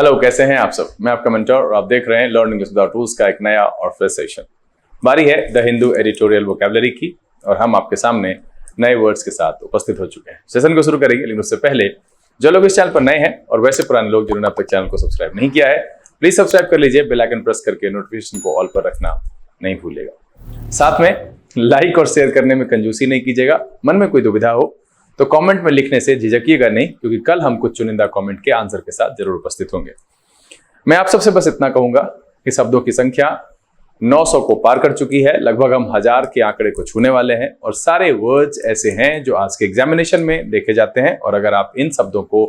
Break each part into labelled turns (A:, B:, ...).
A: Hello, कैसे हैं आप सब। मैं आपका मेंटर और आप देख रहे हैं लर्न इंग्लिश विदाउट रूल्स का एक नया और फ्रेश सेशन। बारी है द हिंदू एडिटोरियल वोकैबुलरी की और हम आपके सामने नए वर्ड्स के साथ उपस्थित हो चुके हैं। सेशन को शुरू करेंगे, लेकिन उससे पहले जो लोग इस चैनल पर नए हैं और वैसे पुराने लोग जिन्होंने अब तक चैनल को सब्सक्राइब नहीं किया है, प्लीज सब्सक्राइब कर लीजिए। बेल आइकन प्रेस करके नोटिफिकेशन को ऑल पर रखना नहीं भूलिएगा। साथ में लाइक और शेयर करने में कंजूसी नहीं कीजिएगा। मन में कोई दुविधा हो तो कमेंट में लिखने से झिझकिएगा नहीं, क्योंकि कल हम कुछ चुनिंदा कमेंट के आंसर के साथ जरूर उपस्थित होंगे। मैं आप सबसे बस इतना कहूंगा कि शब्दों की संख्या 900 को पार कर चुकी है। लगभग हम 1000 के आंकड़े को छूने वाले हैं और सारे वर्ड्स ऐसे हैं जो आज के एग्जामिनेशन में देखे जाते हैं। और अगर आप इन शब्दों को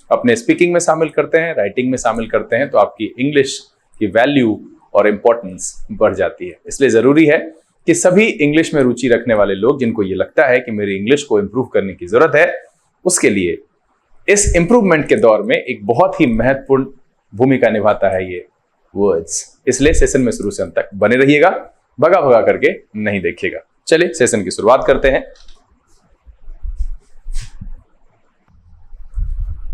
A: अपने स्पीकिंग में शामिल करते हैं, राइटिंग में शामिल करते हैं, तो आपकी इंग्लिश की वैल्यू और इंपॉर्टेंस बढ़ जाती है। इसलिए जरूरी है कि सभी इंग्लिश में रुचि रखने वाले लोग, जिनको ये लगता है कि मेरी इंग्लिश को इंप्रूव करने की जरूरत है, उसके लिए इस इंप्रूवमेंट के दौर में एक बहुत ही महत्वपूर्ण भूमिका निभाता है ये वर्ड्स। इसलिए सेशन में शुरू से अंत तक बने रहिएगा, भगा भगा करके नहीं देखिएगा। चलिए सेशन की शुरुआत करते हैं।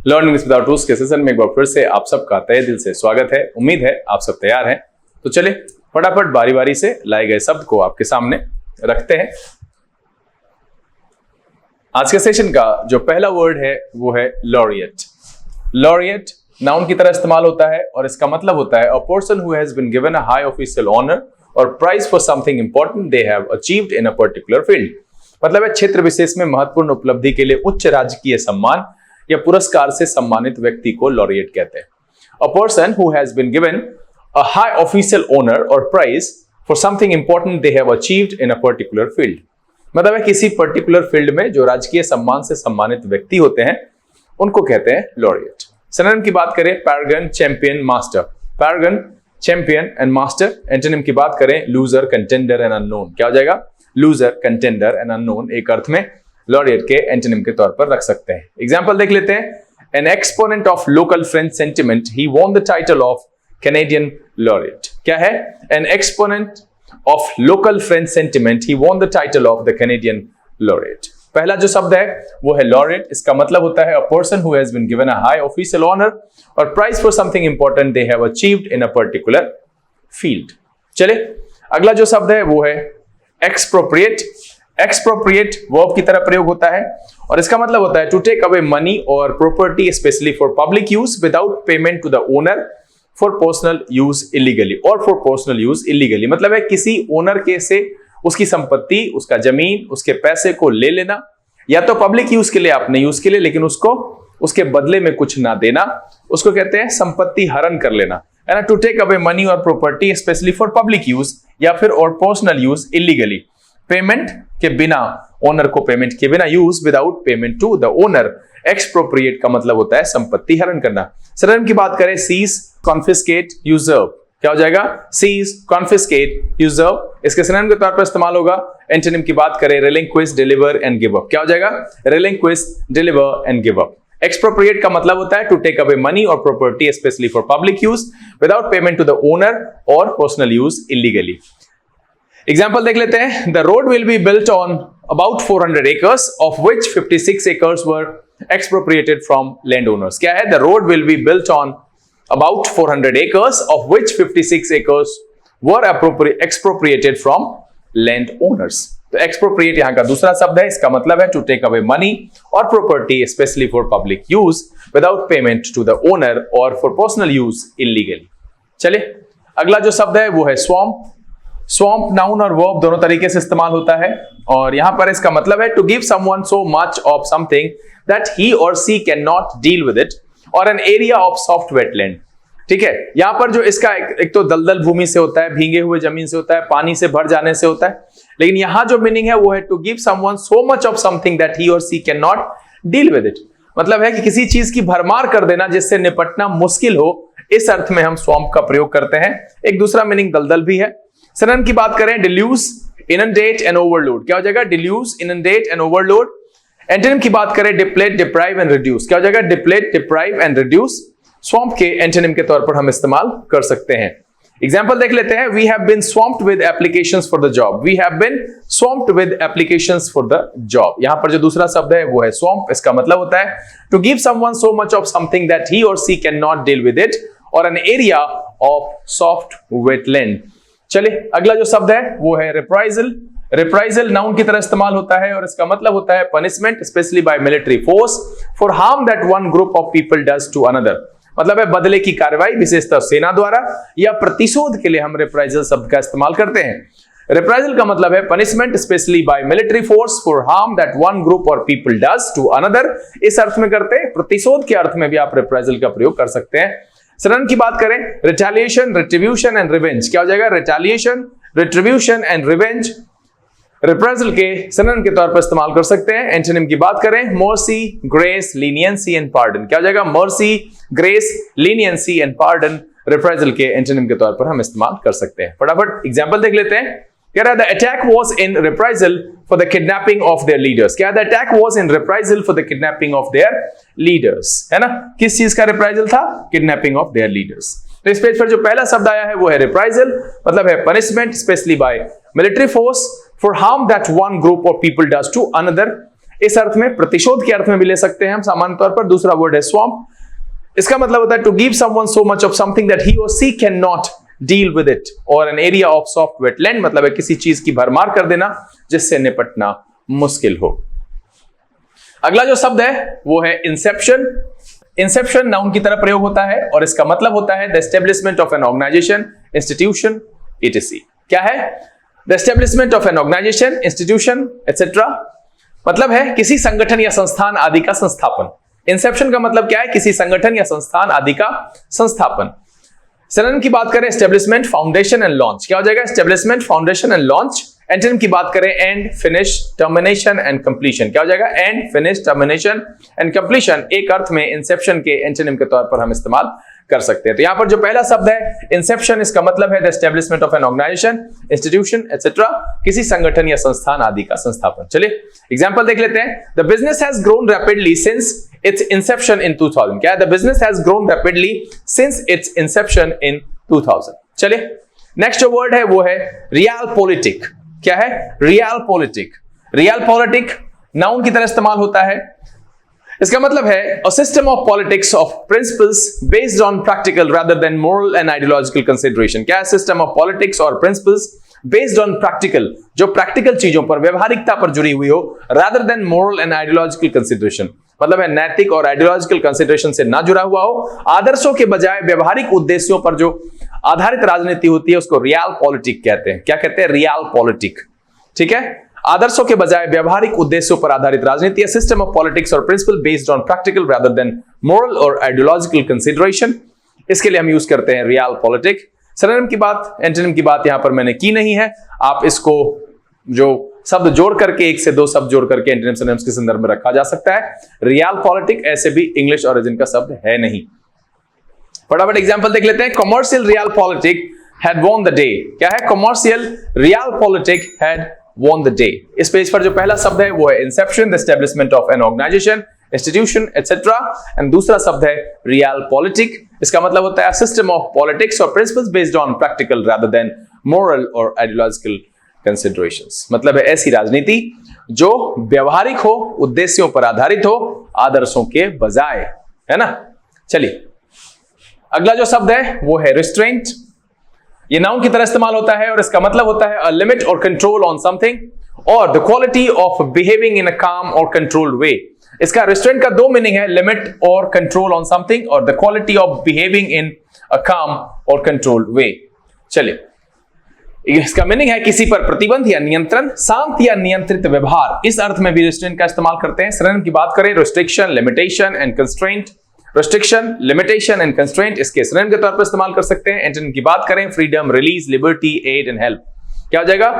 A: लर्न इंग्लिश विदाउट रूल्स के सेशन में एक बार फिर से आप सबका तहे दिल से स्वागत है। उम्मीद है आप सब तैयार हैं। तो चलिए फटाफट बारी बारी से लाए गए शब्द को आपके सामने रखते हैं। आज के सेशन का जो पहला वर्ड है वो है लॉरिएट। लॉरिएट नाउन की तरह इस्तेमाल होता है और इसका मतलब होता है a person who has been given a high official honour और prize for something important they have achieved in a particular field. मतलब है क्षेत्र विशेष में महत्वपूर्ण उपलब्धि के लिए उच्च राजकीय सम्मान या पुरस्कार से सम्मानित व्यक्ति को लॉरिएट कहते हैं। A person who has been given a high official honor or prize for something important they have achieved in a particular field। मतलब है किसी पर्टिकुलर फील्ड में जो राजकीय सम्मान से सम्मानित व्यक्ति होते हैं उनको कहते हैं लॉरिएट। सिनोनिम की बात करें paragon, champion, master. Paragon, champion and master. Antonym की बात करें लूजर, कंटेंडर एंड अननोन। क्या हो जाएगा? लूजर, कंटेंडर एंड अननोन एक अर्थ में लॉरिएट के एंटोनिम के तौर पर रख सकते हैं। एग्जाम्पल देख लेते हैं। N exponent of local French sentiment he won the title of Canadian laureate। क्या है? An exponent of local French sentiment, he won the title of the Canadian laureate। पहला जो शब्द है वो है laureate। इसका मतलब होता है a person who has been given a high official honor or prize for something important they have achieved in a particular field। चले अगला जो शब्द है वो है expropriate। expropriate verb की तरह प्रयोग होता है और इसका मतलब होता है to take away money or property especially for public use without payment to the owner for personal use illegally or for personal use illegally। मतलब है किसी ओनर के से उसकी संपत्ति, उसका जमीन, उसके पैसे को ले लेना, या तो पब्लिक यूज के लिए आपने यूज के लिए लेकिन उसको उसके बदले में कुछ ना देना, उसको कहते हैं संपत्ति हरण कर लेना, है ना। टू टेक अवे मनी और property specially for public use या फिर और पर्सनल यूज इलीगली, पेमेंट के बिना, ओनर को पेमेंट के बिना, use without payment to the owner. Expropriate का मतलब होता है संपत्ति हरण करना। सिनोनिम की बात करें सीज, कॉन्फिस्केट, यूजर्व। क्या हो जाएगा? Seize, confiscate, usurp. इसके सिनोनिम के तौर पर इस्तेमाल होगा। एंटोनिम की बात करें relinquish, deliver and give up. क्या हो जाएगा? Relinquish, deliver and give up. Expropriate का मतलब होता है टू टेक अवे मनी और property specially for public use without payment to the owner और पर्सनल यूज इलीगली। एग्जाम्पल देख लेते हैं। The road will be built on about 400 acres of which 56 acres were expropriated from landowners। क्या है? The road will be built on about 400 acres of which 56 acres were expropriated from landowners। तो expropriate यहां का दूसरा शब्द है। इसका मतलब है to take away money or property especially for public use without payment to the owner or for personal use illegally। चलिए अगला जो शब्द है वो है swamp। स्वॉम्प नाउन और वर्ब दोनों तरीके से इस्तेमाल होता है और यहां पर इसका मतलब है to give someone so much of something that he और she can not deal with it और an area of soft wetland. ठीक है, यहां पर जो इसका एक तो दलदल भूमि से होता है, भीगे हुए जमीन से होता है, पानी से भर जाने से होता है, लेकिन यहां जो मीनिंग है वो है to give someone so much of something that he और she can not deal with it. मतलब है कि किसी चीज की भरमार कर देना जिससे निपटना मुश्किल हो। इस अर्थ में हम स्वॉम्प का प्रयोग करते हैं। एक दूसरा मीनिंग दलदल भी है। सिनोनिम की बात करें डिल्यूज, इनंडेट एंड ओवरलोड। क्या हो जाएगा? Deluge, inundate and overload. Antonym की बात करें डिप्लेट, डिप्राइव एंड रिड्यूस। क्या हो जाएगा? Deplete, deprive and reduce. Swamp के एंटोनिम के तौर पर हम इस्तेमाल कर सकते हैं। एग्जाम्पल देख लेते हैं, we have been swamped with applications for the job, we have been swamped with applications for the job. यहां पर जो दूसरा शब्द है वो है स्वम्प, इसका मतलब होता है to give someone so much of something that he और she can not deal with it, और an area of soft wetland. चलिए अगला जो शब्द है वो है रिप्राइजल। रिप्राइजल नाउन की तरह इस्तेमाल होता है और इसका मतलब होता है punishment specially by military force for harm that one group of people does to another. मतलब है बदले की कार्रवाई विशेषतः सेना द्वारा या प्रतिशोध के लिए हम रिप्राइजल शब्द का इस्तेमाल करते हैं। रिप्राइजल का मतलब है punishment specially by military force for harm that one group or people does to another, इस अर्थ में करते हैं। प्रतिशोध के अर्थ में भी आप रिप्राइजल का प्रयोग कर सकते हैं। सिनोनिम की बात करें, रिटेलिएशन, रिट्रीब्यूशन एंड रिवेंज। क्या हो जाएगा? Retaliation, retribution and revenge reprisal के सिनोनिम के तौर पर इस्तेमाल कर सकते हैं। एंटोनिम की बात करें, mercy, grace, leniency and pardon. क्या हो जाएगा? Mercy, grace, leniency and pardon reprisal के एंटोनिम के तौर पर हम इस्तेमाल कर सकते हैं। फटाफट एग्जांपल देख लेते हैं। कह रहा है the attack was in reprisal for the kidnapping of their leaders. क्या? The attack was in reprisal for the kidnapping of their leaders, है ना? किस चीज का रिप्राइजल था? Kidnapping of their leaders. तो इस पेज पर जो पहला शब्द आया है वो है रिप्राइजल, मतलब है punishment specially by military force for harm that one group of people does to another, इस अर्थ में प्रतिशोध के अर्थ में भी ले सकते हैं हम सामान्य तौर पर। दूसरा वर्ड है स्वम्प, इसका मतलब होता है to give someone so much of something that he और she can not deal with it, और an area of soft wetland, मतलब है किसी चीज की भरमार कर देना जिससे निपटना मुश्किल हो। अगला जो शब्द है वो है इंसेप्शन। इंसेप्शन नाउन की तरह प्रयोग होता है और इसका मतलब होता है the establishment of an organization, institution, etc। क्या है? The establishment of an organization, institution, etc। मतलब है किसी संगठन या संस्थान आदि का संस्थापन। इंसेप्शन का मतलब क्या है? किसी संगठन या संस्थान आदि का संस्थापन। सिनोनिम की बात करें, एस्टेब्लिशमेंट, फाउंडेशन एंड लॉन्च। क्या हो जाएगा? Establishment, foundation and launch. Antonym की बात करें, and, finish, termination and completion. क्या हो जाएगा? And, finish, termination and completion एक अर्थ में इंसेप्शन के एंटोनिम के तौर पर हम इस्तेमाल कर सकते हैं। तो यहां पर जो पहला शब्द है इंसेप्शन, इसका मतलब है the establishment of an organization, institution, etc। किसी संगठन या संस्थान आदि का संस्थापन। चलिए एग्जांपल देख लेते हैं। The business has grown rapidly since its inception in 2000। क्या है? The business has grown rapidly since its inception in 2000। चलिए नेक्स्ट जो वर्ड है वो है रियल पॉलिटिक। क्या है? Real politic. Real politic noun की तरह इस्तेमाल होता है। इसका मतलब है a system of politics of principles based on practical rather than moral and ideological consideration. क्या है? System of politics or principles based on practical, जो प्रैक्टिकल चीजों पर, व्यवहारिकता पर जुड़ी हुई हो, rather than moral and ideological consideration, मतलब है नैतिक और आइडियोलॉजिकल कंसिडरेशन से ना जुड़ा हुआ हो। आदर्शों के बजाय व्यवहारिक उद्देश्यों पर जो आधारित राजनीति होती है उसको रियल पॉलिटिक कहते हैं। क्या कहते हैं? Real politic. ठीक है? आदर्शों के बजाय व्यवहारिक उद्देश्यों पर आधारित राजनीति, सिस्टम ऑफ पॉलिटिक्स और principle based on practical rather than moral or ideological consideration, इसके लिए हम यूज करते हैं रियल पॉलिटिक। सिनोनिम की बात, एंटोनिम की बात यहां पर मैंने की नहीं है। आप इसको जो शब्द जोड़ करके, एक से दो शब्द जोड़ करके एंटोनिम सिनोनिम्स के संदर्भ में रखा जा सकता है। रियल पॉलिटिक ऐसे भी इंग्लिश ओरिजिन का शब्द है नहीं। फटाफट एग्जांपल देख लेते हैं। Commercial realpolitik had won the day. क्या है? Commercial realpolitik had won the day। इस पेज पर जो पहला शब्द है वो है inception, the establishment of an organization, institution, etc। And दूसरा शब्द है रियल पॉलिटिक। इसका मतलब होता है system of politics or principles based on practical rather than moral or ideological considerations. मतलब है ऐसी राजनीति जो व्यवहारिक हो, उद्देश्यों पर आधारित हो, आदर्शों के बजाय, है ना? चलिए अगला जो शब्द है वो है रिस्ट्रेंट। ये नाउन की तरह इस्तेमाल होता है और इसका मतलब होता है अ लिमिट और कंट्रोल ऑन समथिंग और the quality of behaving in a calm और कंट्रोल्ड वे। इसका रिस्ट्रेंट का दो मीनिंग है, लिमिट और कंट्रोल ऑन समथिंग और the quality of behaving in a calm और कंट्रोल्ड वे। चलिए इसका मीनिंग है किसी पर प्रतिबंध या नियंत्रण, शांत या नियंत्रित व्यवहार, इस अर्थ में भी रिस्ट्रेंट का इस्तेमाल करते हैं। सिनोनिम की बात करें, restriction, limitation and constraint. Restriction, limitation and constraint इसके सिनोनिम के तौर पर इस्तेमाल कर सकते हैं। एंटोनिम की बात करें, freedom, release, liberty, aid and help. क्या हो जाएगा?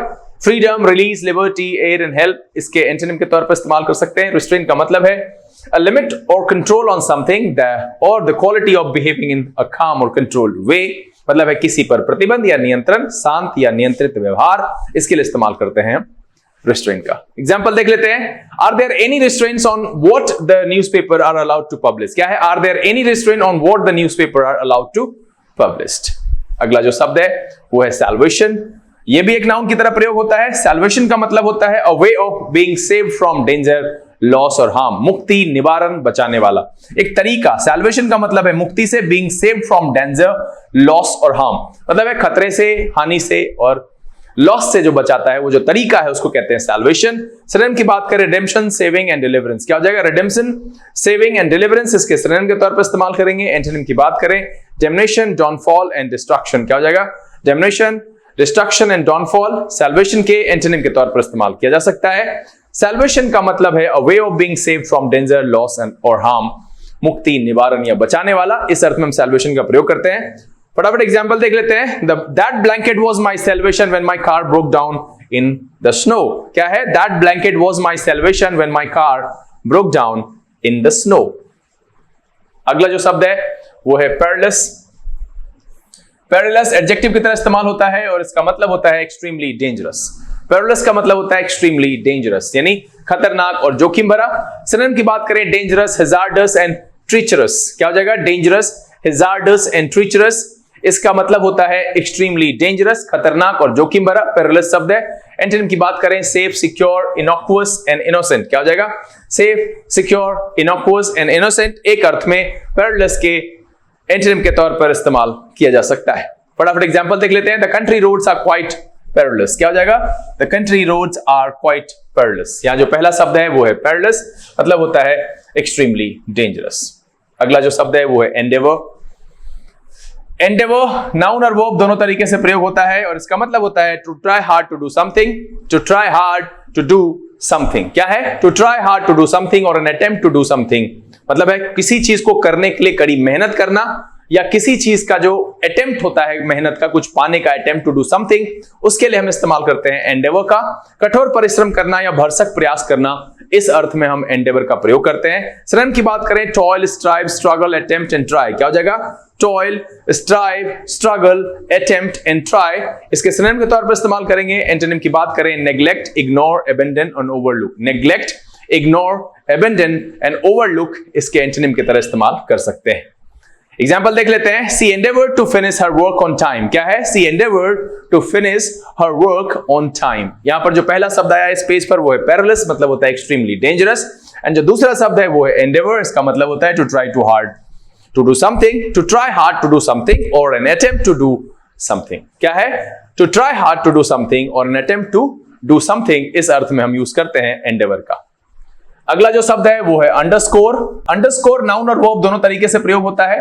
A: Freedom, release, liberty, aid and help इसके एंटोनिम के तौर पर इस्तेमाल कर सकते हैं। रिस्ट्रेंट का मतलब है a limit or control on something or the quality of behaving in a calm or controlled way, मतलब है किसी पर प्रतिबंध या नियंत्रण, शांत या नियंत्रित व्यवहार, इसके लिए इस्तेमाल करते हैं restraint का। एग्जाम्पल देख लेते हैं। Are there any restraints on what the newspaper are allowed to publish? क्या है? Are there any restraint on what the newspaper are allowed to publish? अगला जो शब्द है वो है सैल्वेशन। ये भी एक नाउन की तरह प्रयोग होता है। सैल्वेशन का मतलब होता है a way of being saved from danger, loss और हार्म। मुक्ति, निवारण, बचाने वाला एक तरीका। सैल्वेशन का मतलब है मुक्ति से, being saved from danger, loss और हार्म मतलब है खतरे से, हानि से और लॉस से जो बचाता है, वो जो तरीका है उसको कहते हैं सैल्वेशन। सिनोनिम की बात करें रिडेम्पशन, सेविंग एंड डिलीवरेंस। क्या हो जाएगा? रिडेम्पशन, सेविंग एंड डिलीवरेंस इसके सिनोनिम के तौर पर इस्तेमाल करेंगे। एंटोनिम की बात करें डैमेनेशन, डाउनफॉल एंड डिस्ट्रक्शन। क्या हो जाएगा? डैमेनेशन, डिस्ट्रक्शन एंड डाउनफॉल सैल्वेशन के एंटोनिम के तौर पर इस्तेमाल किया जा सकता है। सैल्वेशन का मतलब है a way of being saved from danger, loss and और हार्म। मुक्ति, निवारण या बचाने वाला, इस अर्थ में हम सैल्वेशन का प्रयोग करते हैं। फटाफट एग्जांपल देख लेते हैं। That blanket was my salvation when my car broke down in the snow. क्या है? That blanket was my salvation when my car broke down in the snow. अगला जो शब्द है वो है perilous. Perilous एडजेक्टिव की तरह इस्तेमाल होता है और इसका मतलब होता है extremely dangerous. Perilous का मतलब होता है extremely dangerous यानी खतरनाक और जोखिम भरा। सिनोनिम की बात करें dangerous, hazardous and treacherous. क्या हो जाएगा? dangerous, hazardous and treacherous इसका मतलब होता है एक्सट्रीमली डेंजरस, खतरनाक और जोखिम भरा। पेरिलस शब्द है। एंटोनिम की बात करें सेफ, सिक्योर, इनॉक्युअस एंड इनोसेंट। क्या हो जाएगा? सेफ, सिक्योर, इनॉक्युअस एंड इनोसेंट एक अर्थ में पेरिलस के एंटोनिम के तौर पर इस्तेमाल किया जा सकता है। फटाफट एग्जांपल देख लेते हैं। The country roads are quite perilous. क्या हो जाएगा? The country roads are quite perilous. यहां जो पहला शब्द है वो है पेरिलस, मतलब होता है एक्सट्रीमली डेंजरस। अगला जो शब्द है वो है एंडेवर। एंडेवर नाउन और वर्ब दोनों तरीके से प्रयोग होता है और इसका मतलब होता है to try hard to do something, to try hard to do something. क्या है? To try hard to do something और an attempt to do something मतलब है किसी चीज को करने के लिए कड़ी मेहनत करना या किसी चीज का जो अटेम्प्ट होता है मेहनत का, कुछ पाने का, अटेम्प्ट टू डू समथिंग, उसके लिए हम इस्तेमाल करते हैं एंडेवर का। कठोर परिश्रम करना या भरसक प्रयास करना, इस अर्थ में हम एंडेवर का प्रयोग करते हैं। सिनोनिम की बात करें toil, strive, struggle, attempt and try. क्या हो जाएगा? Toil, strive, struggle, attempt and try इसके सिनोनिम के तौर पर इस्तेमाल करेंगे। एंटोनिम की बात करें neglect, ignore, abandon and overlook. Neglect, ignore, abandon and overlook इसके एंटोनिम की तरह इस्तेमाल कर सकते हैं। एग्जाम्पल देख लेते हैं। She endeavoured to finish her work on time. क्या है? She endeavoured to finish her work on time. यहां पर जो पहला शब्द आया इस पेज पर वो है पेरिलस, मतलब होता है एक्सट्रीमली डेंजरस। एंड जो दूसरा शब्द है वो है एंडेवर, इसका मतलब होता है to try to hard to do something, to try hard to do something और an attempt to do something. क्या है? To try hard to do something और an attempt to do something इस अर्थ में हम यूज करते हैं एंडेवर का। अगला जो शब्द है वो है अंडरस्कोर। अंडरस्कोर नाउन और वर्ब दोनों तरीके से प्रयोग होता है।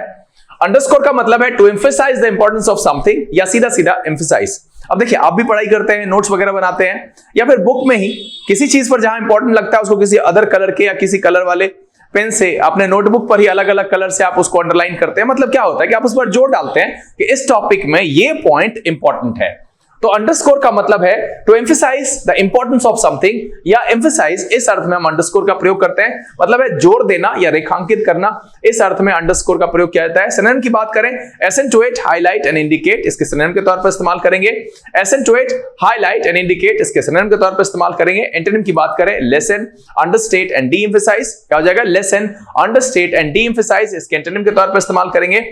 A: अंडरस्कोर का मतलब है to emphasize the importance of something या सीधा सीधा एम्फसाइज। अब देखिए, आप भी पढ़ाई करते हैं, नोट्स वगैरह बनाते हैं या फिर बुक में ही किसी चीज पर जहां इंपॉर्टेंट लगता है उसको किसी अदर कलर के या किसी कलर वाले पेन से अपने नोटबुक पर ही अलग अलग कलर से आप उसको अंडरलाइन करते हैं। मतलब क्या होता है कि आप उस पर जोर डालते हैं कि इस टॉपिक में ये पॉइंट इंपॉर्टेंट है। तो अंडरस्कोर का मतलब है to emphasize the importance of something या एम्फसाइज, इस अर्थ में हम अंडरस्कोर का प्रयोग करते हैं। मतलब है जोर देना या रेखांकित करना, इस अर्थ में अंडरस्कोर का प्रयोग किया जाता है। सिनोनिम की बात करें एसेंटुएट, हाईलाइट एंड इंडिकेट इसके सिनोनिम के तौर पर इस्तेमाल करेंगे। एसेंटुएट, हाईलाइट एंड इंडिकेट इसके सिनोनिम के तौर पर इस्तेमाल करेंगे। एंटोनिम की बात करें lessen, understate and deemphasize. क्या हो जाएगा? Lessen, understate and deemphasize इसके एंटोनिम के तौर पर इस्तेमाल करेंगे।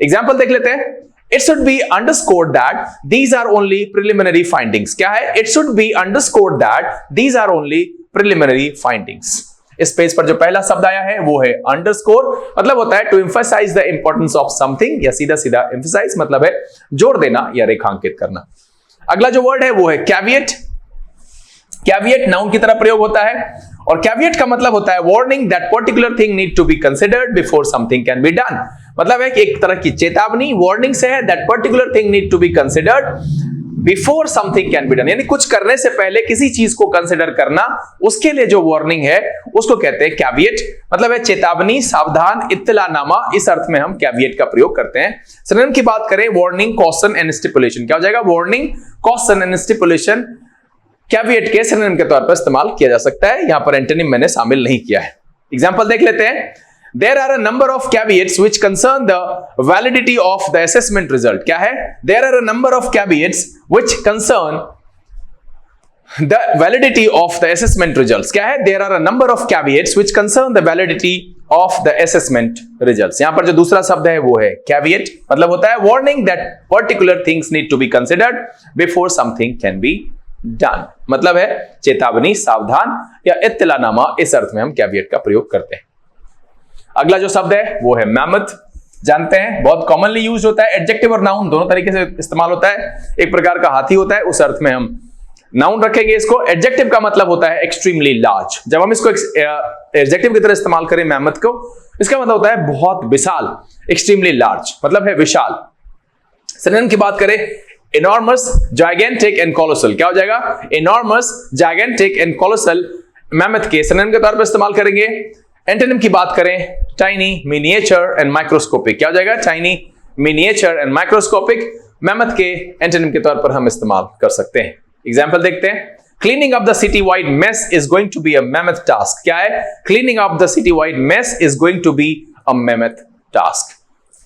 A: एग्जांपल देख लेते हैं। It should be underscored that these are only preliminary findings. क्या है? It should be underscored that these are only preliminary findings. इस पेज पर जो पहला शब्द आया है वो है अंडरस्कोर, मतलब होता है to emphasize the importance of something या सीधा सीधा एम्फसाइज मतलब है जोर देना या रेखांकित करना। अगला जो वर्ड है वो है कैविएट। कैविएट नाउन की तरह प्रयोग होता है और कैविएट का मतलब होता है warning that particular thing need to be considered before something can be done. मतलब है कि एक तरह की चेतावनी, वार्निंग से है that particular thing need to be considered before something can be done, यानी कुछ करने से पहले किसी चीज को कंसिडर करना, उसके लिए जो वार्निंग है उसको कहते हैं कैविएट। मतलब है चेतावनी, सावधान, इत्तलानामा, इस अर्थ में हम कैविएट का प्रयोग करते हैं। सिनोनिम की बात करें वार्निंग, कॉशन एंड स्टिपुलेशन। क्या हो जाएगा? Warning, caution and stipulation caveat के सिनोनिम के तौर पर इस्तेमाल किया जा सकता है। यहां पर एंटोनिम मैंने शामिल नहीं किया है। एग्जांपल देख लेते हैं। There are a number of caveats which concern the validity of the assessment result. क्या है? There are a number of caveats which concern the validity of the assessment results. क्या है? There are a number of caveats which concern the validity of the assessment results. यहां पर जो दूसरा शब्द है वो है कैविएट, मतलब होता है warning that particular things need to be considered before something can be done, मतलब है चेतावनी, सावधान या इत्तलानामा, इस अर्थ में हम कैविएट का प्रयोग करते हैं। अगला जो शब्द है वो है मैमथ। जानते हैं बहुत कॉमनली यूज होता है, एडजेक्टिव और नाउन दोनों तरीके से इस्तेमाल होता है। एक प्रकार का हाथी होता है, उस अर्थ में हम नाउन रखेंगे इसको। एडजेक्टिव का मतलब होता है एक्सट्रीमली लार्ज। जब हम इसको एडजेक्टिव की तरह इस्तेमाल करें मैमथ को, इसका मतलब होता है बहुत विशाल, एक्सट्रीमली लार्ज मतलब है विशाल। सिनोनिम की बात करें, enormous, gigantic and colossal, क्या हो जाएगा? enormous, gigantic and colossal mammoth के सिनोनिम के तौर पर इस्तेमाल करेंगे। एंटोनिम की बात करें, टाइनी, मिनिएचर एंड माइक्रोस्कोपिक, क्या हो जाएगा? Tiny, miniature and microscopic mammoth के एंटोनिम के तौर पर हम इस्तेमाल कर सकते हैं। एग्जाम्पल देखते हैं, cleaning up the city wide mess is going to be a mammoth task. क्या है? Cleaning up the city wide mess is going to be a mammoth task.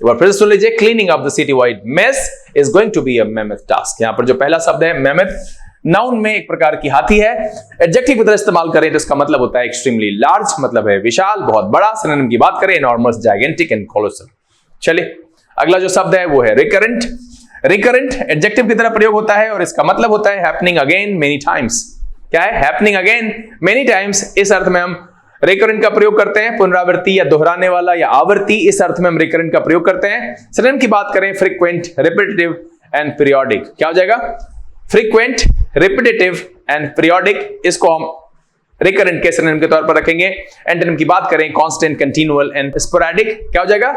A: एक बार फिर से सुन लीजिए, cleaning up the city wide mess is going to be a mammoth task. यहां पर जो पहला शब्द है मैमथ, नाउन में एक प्रकार की हाथी है। एडजेक्टिव की तरह इस्तेमाल करें तो इसका मतलब होता है एक्सट्रीमली लार्ज, मतलब है विशाल, बहुत बड़ा। सिनोनिम की बात करें, एनॉर्मस, जायगेंटिक एंड कोलोसल। चलिए अगला जो शब्द है वो है रिकरेंट। रिकरेंट एडजेक्टिव की तरह प्रयोग होता है और इसका मतलब होता है हैपनिंग अगेन मेनी टाइम्स। क्या है? Happening again many times. इस अर्थ में हम रिकरेंट का प्रयोग करते हैं, पुनरावृत्ति या दोहराने वाला या आवर्ती, इस अर्थ में हम रिकरेंट का प्रयोग करते हैं। सिनोनिम की बात करें, फ्रीक्वेंट, रिपीटेटिव एंड पीरियोडिक। क्या हो जाएगा? फ्रीक्वेंट, रिपीटेटिव एंड पीरियोडिक, इसको हम रिकरेंट के सिनोनिम के तौर पर रखेंगे। एंटोनिम की बात करें, कांस्टेंट, कंटीन्यूअल एंड स्पोरेडिक। क्या हो जाएगा?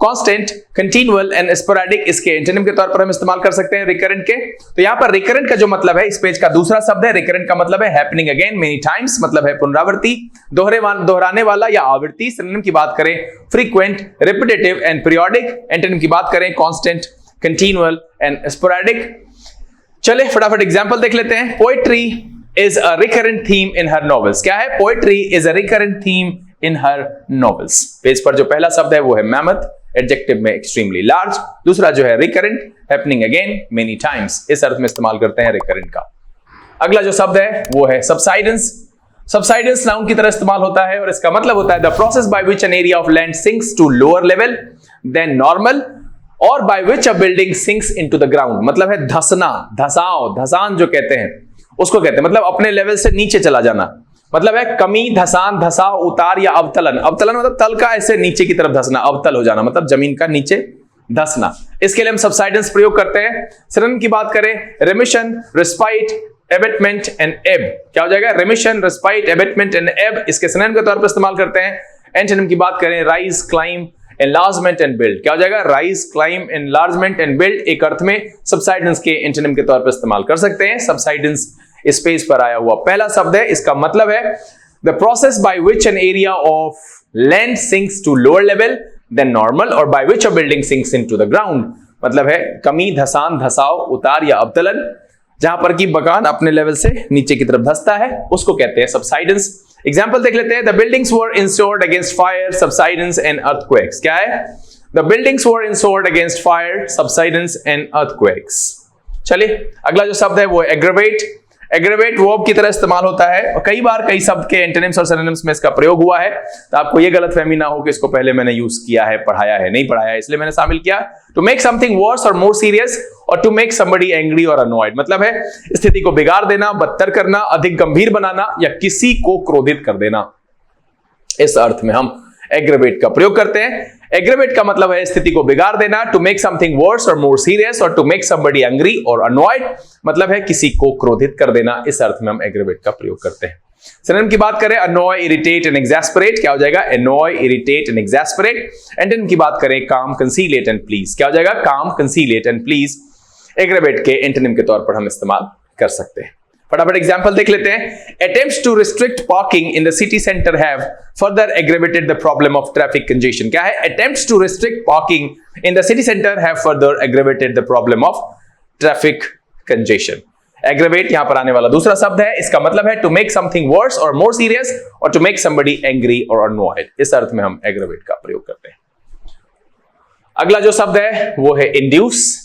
A: कांस्टेंट, कंटीन्यूअल एंड स्पोरेडिक, इसके एंटोनिम के तौर पर हम इस्तेमाल कर सकते हैं रिकरेंट के। तो यहां पर रिकरेंट का जो मतलब है, इस पेज का दूसरा शब्द है रिकरेंट का मतलब है हैपनिंग अगेन मेनी टाइम्स, मतलब है पुनरावृत्ति, दोहराने वाला या आवृत्ति। सिनोनिम की बात करें, frequent, repetitive and periodic. Antonym की बात करें, कांस्टेंट, कंटीन्यूअल एंड स्पोरेडिक। चले फटाफट एग्जांपल देख लेते हैं। Poetry is a recurrent theme in her novels. क्या है? Poetry is a recurrent theme in her novels. Page पर जो पहला शब्द है वो है मैमथ, एडजेक्टिव में एक्सट्रीमली लार्ज। दूसरा जो है recurrent, happening again many times, इस अर्थ में इस्तेमाल करते हैं रिकरेंट का। अगला जो शब्द है वो है सबसाइडेंस। सबसाइडेंस नाउन की तरह इस्तेमाल होता है और इसका मतलब होता है the process by which an area of land sinks to lower level than normal और by which a building sinks into the ground, मतलब है धसना, धसाव, धसान जो कहते हैं उसको कहते हैं, मतलब अपने लेवल से नीचे चला जाना, मतलब है कमी, धसान, धसाव, उतार या अवतलन। अवतलन मतलब तल का ऐसे नीचे की तरफ धसना, अवतल हो जाना मतलब जमीन का नीचे धसना। इसके लिए हम सबसाइडेंस प्रयोग करते हैं। सिनोनिम की बात करें, रेमिशन, रिस्पाइट, एबेटमेंट एंड एब। क्या हो जाएगा? रेमिशन, रिस्पाइट, एबेटमेंट एंड एब, इसके सिनोनिम के तौर पर इस्तेमाल करते हैं। एंटोनिम की बात करें, rise, climb, enlargement and build. क्या हो जाएगा? Rise, climb, enlargement and build, एक अर्थ में सबसाइडेंस के एंटोनिम के तौर पर इस्तेमाल कर सकते हैं। सबसाइडेंस इस पेज पर आया हुआ पहला शब्द है, इसका मतलब है the process by which an area of land sinks to lower level than normal और by which a building sinks into the ground, मतलब है कमी, धसान, धसाव, उतार या अवतलन, जहां पर की मकान अपने लेवल से नीचे की तरफ धसता है, उसको कहते हैं सबसाइडेंस। एग्जाम्पल देख लेते हैं। The buildings were insured against fire, subsidence and earthquakes. क्या है? The buildings were insured against fire, subsidence and earthquakes. चलिए अगला जो शब्द है वो एग्रेवेट। एग्रेवेट वर्ब की तरह इस्तेमाल होता है और कई बार कई शब्द के एंटोनिम्स और सिनोनिम्स में इसका प्रयोग हुआ है, तो आपको ये गलतफहमी ना हो कि इसको पहले मैंने यूज किया है, पढ़ाया है, नहीं पढ़ाया है, इसलिए मैंने शामिल किया। टू मेक समथिंग वर्स और मोर सीरियस और टू मेक समबडी एंग्री और अनॉयड, मतलब है स्थिति को बिगाड़ देना, बदतर करना, अधिक गंभीर बनाना या किसी को क्रोधित कर देना। इस अर्थ में हम एग्रेवेट का प्रयोग करते हैं। एग्रेवेट का मतलब है स्थिति को बिगाड़ देना, टू मेक समथिंग वर्स और मोर सीरियस, और टू मेक समबडी एंग्री और अनॉयड मतलब है किसी को क्रोधित कर देना। इस अर्थ में हम एग्रेवेट का प्रयोग करते हैं। सिनोनिम की बात करें, अनॉय, इरिटेट एंड एक्सैस्परेट। क्या हो जाएगा? Annoy, irritate and exasperate. Antonym की बात करें, काम, कंसीलेट एंड प्लीज। क्या हो जाएगा? काम, कंसीलेट एंड प्लीज एग्रेवेट के एंटोनिम के तौर पर हम इस्तेमाल कर सकते हैं। फटाफट एग्जांपल देख लेते हैं। Attempts to restrict parking in the city centre have further aggravated the problem of traffic congestion. क्या है? Attempts to restrict parking in the city centre have further aggravated the problem of traffic congestion. Aggravate यहां पर आने वाला दूसरा शब्द है, इसका मतलब है टू मेक समथिंग वर्स और मोर सीरियस और टू मेक समबडी एंग्री और अनॉयड। इस अर्थ में हम एग्रेवेट का प्रयोग करते हैं। अगला जो शब्द है वो है इंड्यूस।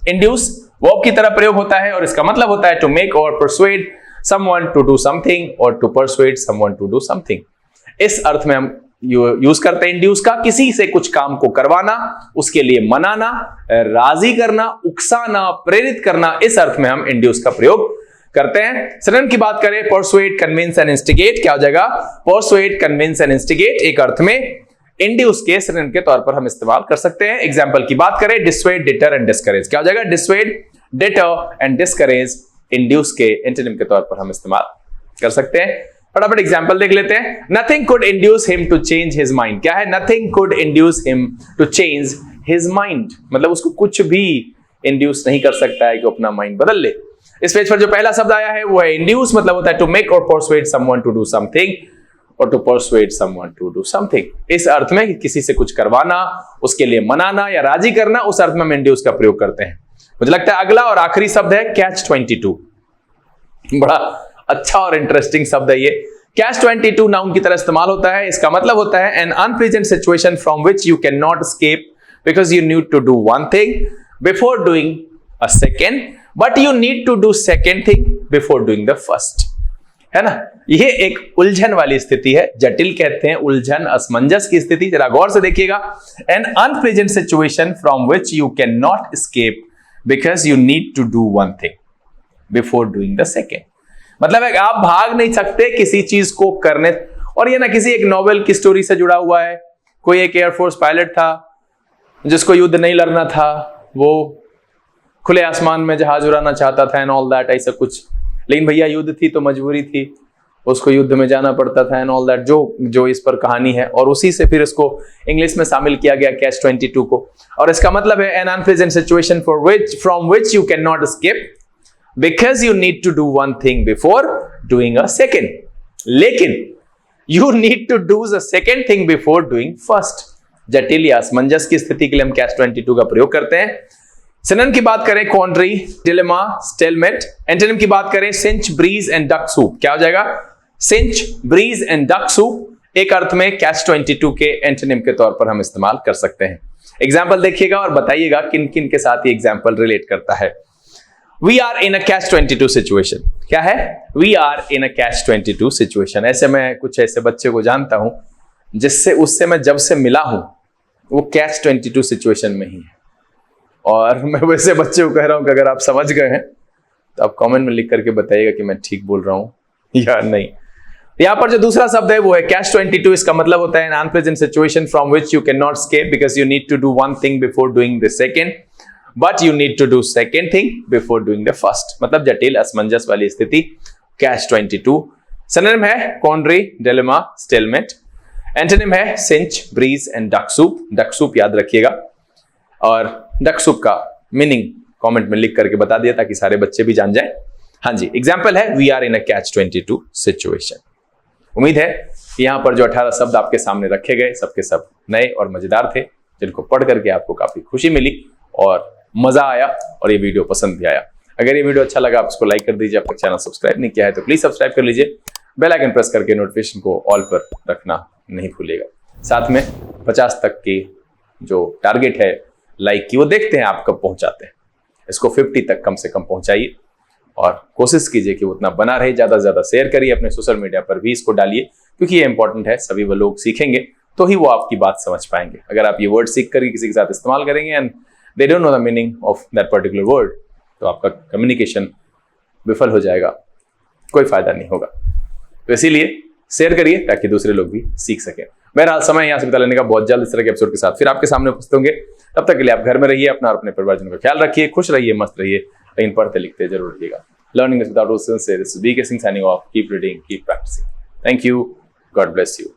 A: इंड्यूस वर्ब की तरह प्रयोग होता है और इसका मतलब होता है टू मेक और persuade someone to do something और to persuade someone to do something. इस अर्थ में हम यूज करते हैं इंड्यूस का, किसी से कुछ काम को करवाना, उसके लिए मनाना, राजी करना, उकसाना, प्रेरित करना, इस अर्थ में हम इंड्यूस का प्रयोग करते हैं। सिनोनिम की बात करें, परसुएड, कन्विंस एंड इंस्टिगेट, क्या हो जाएगा? परसुएड, कन्विंस एंड इंस्टिगेट एक अर्थ में इंड्यूस के सिनोनिम के तौर पर हम इस्तेमाल कर सकते हैं। एग्जांपल की बात करें, डिसवेड, डिटर एंड डिस्करेज, क्या हो जाएगा? Dissuade, deter and discourage induce के एंटोनिम के तौर पर हम इस्तेमाल कर सकते हैं। फटाफट एग्जांपल देख लेते हैं। Nothing could induce him to change his mind, क्या है? Nothing could induce him to change his mind, मतलब उसको कुछ भी इंड्यूस नहीं कर सकता है कि वो अपना माइंड बदल ले। इस पेज पर जो पहला शब्द आया है वो है इंड्यूस, मतलब होता है टू मेक और persuade someone to do something, और to persuade someone to do something. इस अर्थ में किसी से कुछ करवाना, उसके लिए मनाना या राजी करना, उस अर्थ में हम इंड्यूस का प्रयोग करते हैं। मुझे लगता है अगला और आखिरी शब्द है कैच 22। बड़ा अच्छा और इंटरेस्टिंग शब्द है ये। कैच 22 नाउन की तरह इस्तेमाल होता है। इसका मतलब होता है an unpleasant situation from which you can not escape because you need to do one thing before doing a second, but you need to do second thing before doing the first, है ना? ये एक उलझन वाली स्थिति है, जटिल कहते हैं, उलझन, असमंजस की स्थिति। जरा गौर से देखिएगा, an unpleasant situation from which you can not escape because you need to do one thing before doing the second. मतलब है आप भाग नहीं सकते किसी चीज को करने, और ये ना किसी एक नॉवेल की स्टोरी से जुड़ा हुआ है। कोई एक एयरफोर्स पायलट था जिसको युद्ध नहीं लड़ना था, वो खुले आसमान में जहाज उड़ाना चाहता था एंड ऑल दैट, ऐसा कुछ। लेकिन भैया युद्ध थी तो मजबूरी थी, उसको युद्ध में जाना पड़ता था एंड ऑल दैट, जो इस पर कहानी है। और उसी से फिर इसको इंग्लिश में शामिल किया गया कैच 22 को। और इसका मतलब है an unpleasant situation from which you can not escape because you need to do one thing before doing a second, लेकिन you need to do the second thing before doing first। जटिल या असमंजस की स्थिति के लिए हम कैच 22 का प्रयोग करते हैं। सिनोनिम की बात करें, quandary, dilemma, stalemate। एंटोनिम की बात करें, cinch, breeze and duck soup, क्या हो जाएगा? cinch, breeze and duck soup एक अर्थ में कैच 22 के एंटोनिम के तौर पर हम इस्तेमाल कर सकते हैं। एग्जाम्पल देखिएगा और बताइएगा किन किन के साथ ये एग्जाम्पल रिलेट करता है। We are in a catch 22 situation, क्या है? We are in a catch 22 situation। ऐसे मैं कुछ ऐसे बच्चे को जानता हूं जिससे उससे मैं जब से मिला हूं वो कैच 22 सिचुएशन में ही है। और मैं वैसे बच्चे को कह रहा हूं कि अगर आप समझ गए हैं तो आप कमेंट में लिख करके बताइएगा कि मैं ठीक बोल रहा हूं या नहीं। यहां पर जो दूसरा शब्द है वो है कैच 22। इसका मतलब होता है an unpleasant situation from which you can not escape because you need to do one thing before doing the second, but you need to do second thing before doing the first. मतलब जटिल असमंजस वाली स्थिति, catch 22। Synonym है quandary, dilemma, stalemate। Antonym है cinch, breeze and duck soup। Duck soup याद रखिएगा, और डक सूप का मीनिंग कमेंट में लिख करके बता दिया ताकि सारे बच्चे भी जान जाए। हाँ जी, एग्जाम्पल है we are in a catch 22 situation. उम्मीद है कि यहां पर जो 18 शब्द आपके सामने रखे गए सबके सब नए और मजेदार थे, जिनको पढ़ करके आपको काफी खुशी मिली और मजा आया और ये वीडियो पसंद भी आया। अगर ये वीडियो अच्छा लगा आप इसको लाइक कर दीजिए। अब तक चैनल सब्सक्राइब नहीं किया है तो प्लीज सब्सक्राइब कर लीजिए। बेल आइकन प्रेस करके नोटिफिकेशन को ऑल पर रखना नहीं भूलिएगा। साथ में 50 तक की जो टारगेट है लाइक की, वो देखते हैं आप कब पहुंचाते हैं। इसको 50 तक कम से कम पहुंचाइए और कोशिश कीजिए कि वो उतना बना रहे। ज्यादा से ज्यादा शेयर करिए, अपने सोशल मीडिया पर भी इसको डालिए, क्योंकि ये इंपॉर्टेंट है। सभी वो लोग सीखेंगे तो ही वो आपकी बात समझ पाएंगे। अगर आप ये वर्ड सीख कर किसी के साथ इस्तेमाल करेंगे and they don't know the meaning of that particular word, तो आपका कम्युनिकेशन विफल हो जाएगा, कोई फायदा नहीं होगा। तो इसीलिए शेयर करिए ताकि दूसरे लोग भी सीख सकें। मेरा समय यहाँ से बिता लेने का, बहुत जल्द इस तरह के एपिसोड के साथ फिर आपके सामने उपस्थित होंगे। तब तक के लिए आप घर में रहिए, अपना और अपने परिवारजनों का ख्याल रखिए, खुश रहिए, मस्त रहिए, लेकिन पढ़ते लिखते जरूर रहिएगा। Learning is without rules, this is BK Singh signing off. Keep reading, keep practicing. Thank you. God bless you.